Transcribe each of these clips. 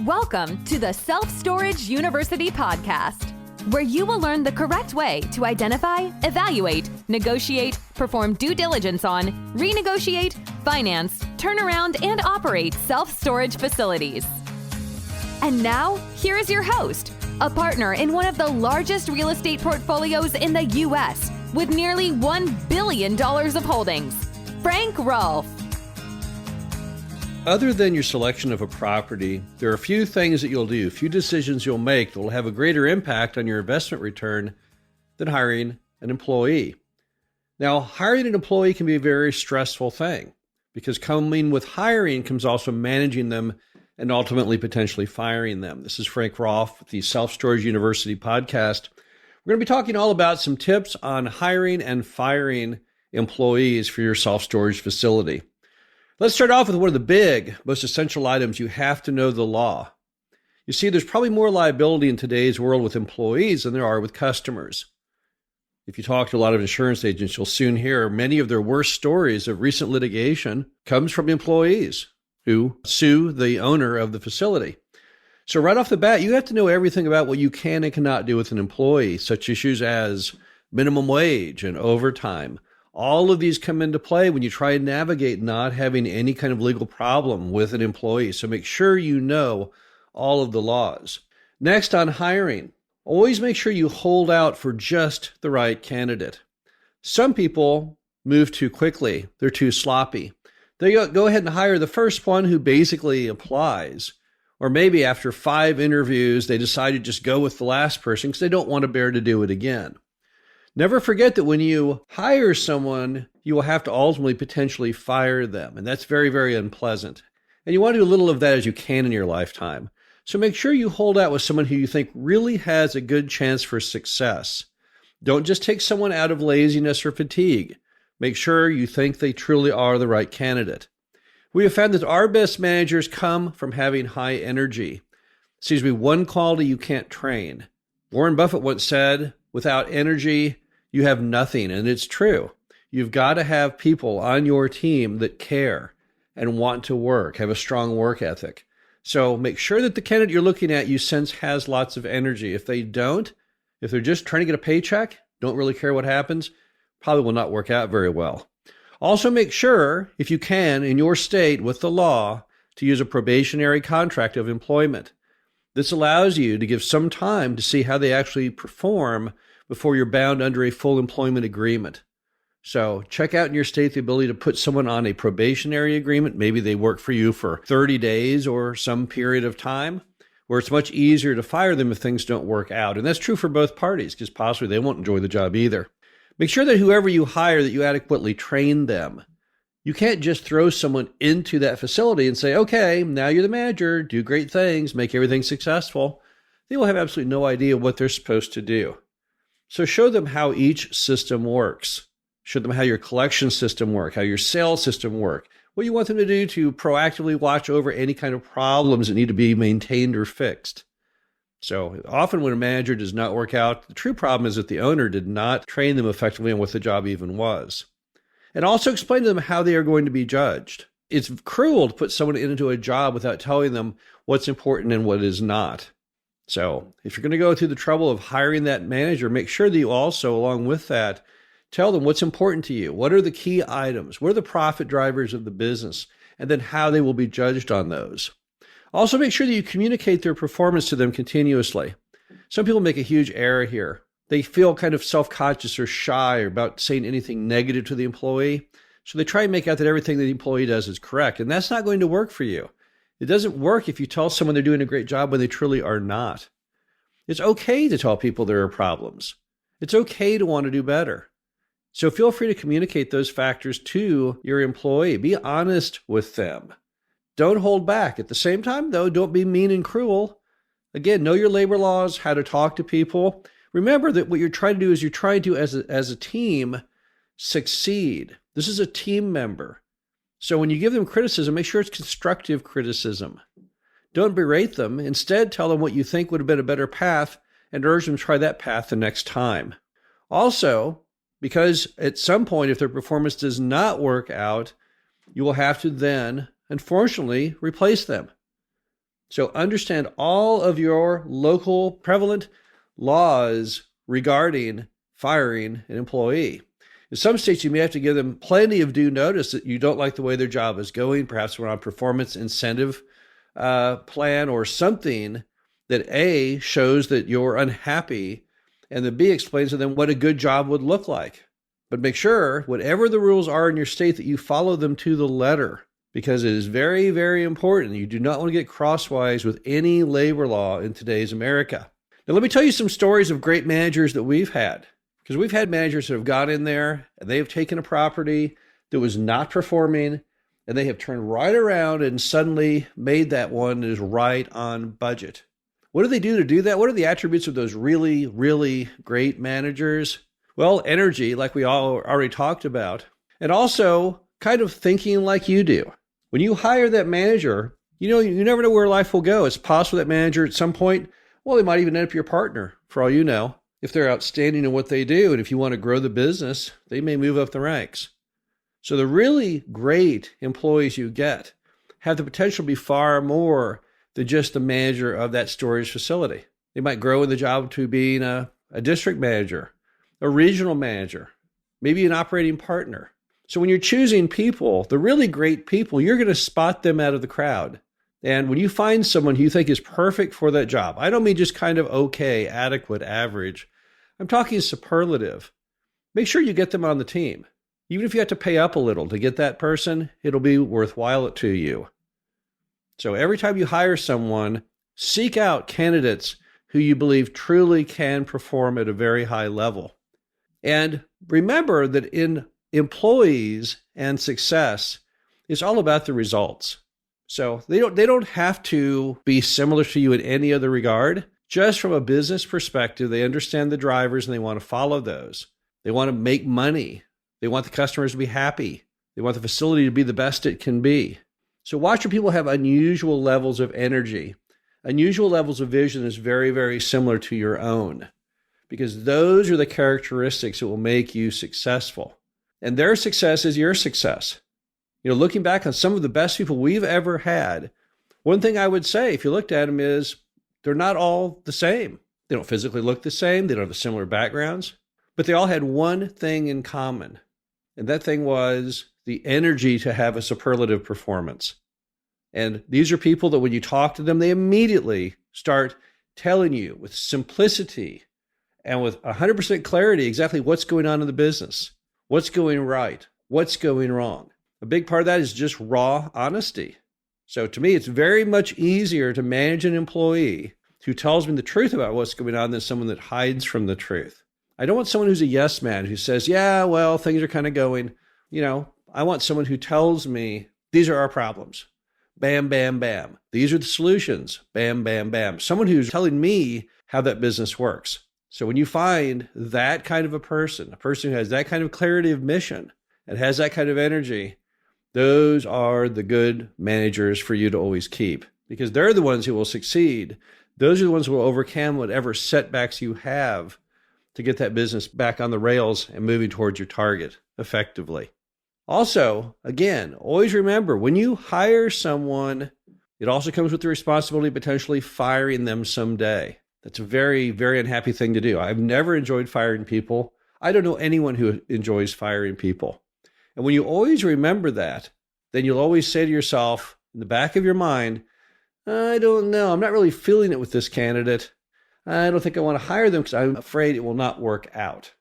Welcome to the Self-Storage University podcast, where you will learn the correct way to identify, evaluate, negotiate, perform due diligence on, renegotiate, finance, turn around, and operate self-storage facilities. And now, here is your host, a partner in one of the largest real estate portfolios in the U.S. with nearly $1 billion of holdings, Frank Rolfe. Other than your selection of a property, there are a few things that you'll do, a few decisions you'll make that will have a greater impact on your investment return than hiring an employee. Now, hiring an employee can be a very stressful thing because coming with hiring comes also managing them and ultimately potentially firing them. This is Frank Rolfe with the Self-Storage University podcast. We're going to be talking all about some tips on hiring and firing employees for your self-storage facility. Let's start off with one of the big, most essential items. You have to know the law. You see, there's probably more liability in today's world with employees than there are with customers. If you talk to a lot of insurance agents, you'll soon hear many of their worst stories of recent litigation comes from employees who sue the owner of the facility. So right off the bat, you have to know everything about what you can and cannot do with an employee, such issues as minimum wage and overtime. All of these come into play when you try and navigate not having any kind of legal problem with an employee. So make sure you know all of the laws. Next, on hiring, always make sure you hold out for just the right candidate. Some people move too quickly. They're too sloppy. They go ahead and hire the first one who basically applies. Or maybe after 5 interviews, they decide to just go with the last person because they don't want to bear to do it again. Never forget that when you hire someone, you will have to ultimately potentially fire them. And that's very, very unpleasant. And you want to do a little of that as you can in your lifetime. So make sure you hold out with someone who you think really has a good chance for success. Don't just take someone out of laziness or fatigue. Make sure you think they truly are the right candidate. We have found that our best managers come from having high energy. It seems to be one quality you can't train. Warren Buffett once said, without energy, you have nothing. And it's true. You've got to have people on your team that care and want to work, have a strong work ethic. So make sure that the candidate you're looking at you sense has lots of energy. If they don't, if they're just trying to get a paycheck, don't really care what happens, probably will not work out very well. Also make sure, if you can, in your state with the law, to use a probationary contract of employment. This allows you to give some time to see how they actually perform before you're bound under a full employment agreement. So check out in your state the ability to put someone on a probationary agreement. Maybe they work for you for 30 days or some period of time, where it's much easier to fire them if things don't work out. And that's true for both parties, because possibly they won't enjoy the job either. Make sure that whoever you hire, that you adequately train them. You can't just throw someone into that facility and say, okay, now you're the manager, do great things, make everything successful. They will have absolutely no idea what they're supposed to do. So show them how each system works. Show them how your collection system works, how your sales system works, what you want them to do to proactively watch over any kind of problems that need to be maintained or fixed. So often when a manager does not work out, the true problem is that the owner did not train them effectively on what the job even was. And also explain to them how they are going to be judged. It's cruel to put someone into a job without telling them what's important and what is not. So if you're going to go through the trouble of hiring that manager, make sure that you also, along with that, tell them what's important to you. What are the key items? What are the profit drivers of the business? And then how they will be judged on those. Also make sure that you communicate their performance to them continuously. Some people make a huge error here. They feel kind of self-conscious or shy about saying anything negative to the employee. So they try and make out that everything that the employee does is correct. And that's not going to work for you. It doesn't work if you tell someone they're doing a great job when they truly are not. It's okay to tell people there are problems. It's okay to want to do better. So feel free to communicate those factors to your employee. Be honest with them. Don't hold back. At the same time, though, don't be mean and cruel. Again, know your labor laws, how to talk to people. Remember that what you're trying to do is you're trying to, as a team, succeed. This is a team member. So when you give them criticism, make sure it's constructive criticism. Don't berate them. Instead, tell them what you think would have been a better path and urge them to try that path the next time. Also, because at some point, if their performance does not work out, you will have to then, unfortunately, replace them. So understand all of your local prevalent laws regarding firing an employee. In some states, you may have to give them plenty of due notice that you don't like the way their job is going. Perhaps we're on a performance incentive plan or something that A, shows that you're unhappy, and then B, explains to them what a good job would look like. But make sure, whatever the rules are in your state, that you follow them to the letter, because it is very, very important. You do not want to get crosswise with any labor law in today's America. Now, let me tell you some stories of great managers that we've had, because we've had managers that have gone in there and they have taken a property that was not performing and they have turned right around and suddenly made that one that is right on budget. What do they do to do that? What are the attributes of those really, really great managers? Well, energy, like we all already talked about, and also kind of thinking like you do. When you hire that manager, you never know where life will go. It's possible that manager at some point, well, they might even end up your partner, for all you know, if they're outstanding in what they do. And if you want to grow the business, they may move up the ranks. So the really great employees you get have the potential to be far more than just the manager of that storage facility. They might grow in the job to being a district manager, a regional manager, maybe an operating partner. So when you're choosing people, the really great people, you're going to spot them out of the crowd. And when you find someone who you think is perfect for that job, I don't mean just kind of okay, adequate, average. I'm talking superlative. Make sure you get them on the team. Even if you have to pay up a little to get that person, it'll be worthwhile to you. So every time you hire someone, seek out candidates who you believe truly can perform at a very high level. And remember that in employees and success, it's all about the results. So they don't have to be similar to you in any other regard. Just from a business perspective, they understand the drivers and they want to follow those. They want to make money. They want the customers to be happy. They want the facility to be the best it can be. So watch your people have unusual levels of energy. Unusual levels of vision is very, very similar to your own, because those are the characteristics that will make you successful. And their success is your success. Looking back on some of the best people we've ever had, one thing I would say, if you looked at them, is they're not all the same. They don't physically look the same. They don't have similar backgrounds, but they all had one thing in common. And that thing was the energy to have a superlative performance. And these are people that when you talk to them, they immediately start telling you with simplicity and with 100% clarity exactly what's going on in the business, what's going right, what's going wrong. A big part of that is just raw honesty. So to me, it's very much easier to manage an employee who tells me the truth about what's going on than someone that hides from the truth. I don't want someone who's a yes man who says, yeah, well, things are kind of going. I want someone who tells me these are our problems. Bam, bam, bam. These are the solutions. Bam, bam, bam. Someone who's telling me how that business works. So when you find that kind of a person who has that kind of clarity of mission and has that kind of energy, those are the good managers for you to always keep, because they're the ones who will succeed. Those are the ones who will overcome whatever setbacks you have to get that business back on the rails and moving towards your target effectively. Also, again, always remember, when you hire someone, it also comes with the responsibility of potentially firing them someday. That's a very, very unhappy thing to do. I've never enjoyed firing people. I don't know anyone who enjoys firing people. And when you always remember that, then you'll always say to yourself in the back of your mind, I don't know, I'm not really feeling it with this candidate. I don't think I want to hire them because I'm afraid it will not work out.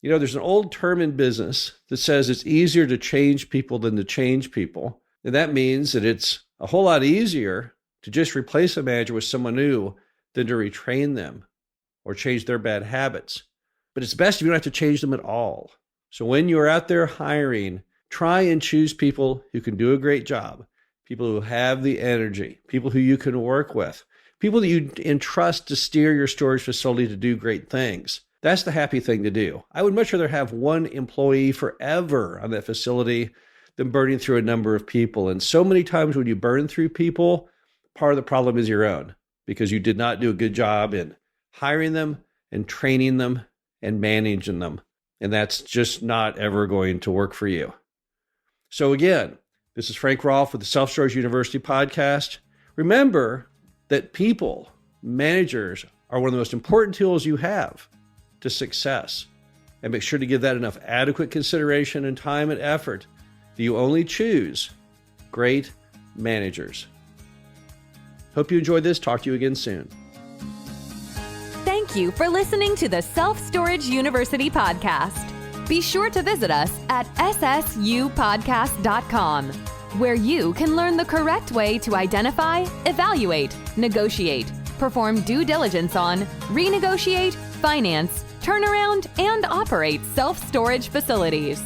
There's an old term in business that says it's easier to change people than to change people. And that means that it's a whole lot easier to just replace a manager with someone new than to retrain them or change their bad habits. But it's best if you don't have to change them at all. So when you're out there hiring, try and choose people who can do a great job, people who have the energy, people who you can work with, people that you entrust to steer your storage facility to do great things. That's the happy thing to do. I would much rather have one employee forever on that facility than burning through a number of people. And so many times when you burn through people, part of the problem is your own, because you did not do a good job in hiring them and training them and managing them. And that's just not ever going to work for you. So again, this is Frank Rolfe with the Self-Storage University podcast. Remember, that people, managers, are one of the most important tools you have to success. And make sure to give that enough adequate consideration and time and effort that you only choose great managers. Hope you enjoyed this. Talk to you again soon. Thank you for listening to the Self-Storage University podcast. Be sure to visit us at ssupodcast.com, where you can learn the correct way to identify, evaluate, negotiate, perform due diligence on, renegotiate, finance, turn around, and operate self-storage facilities.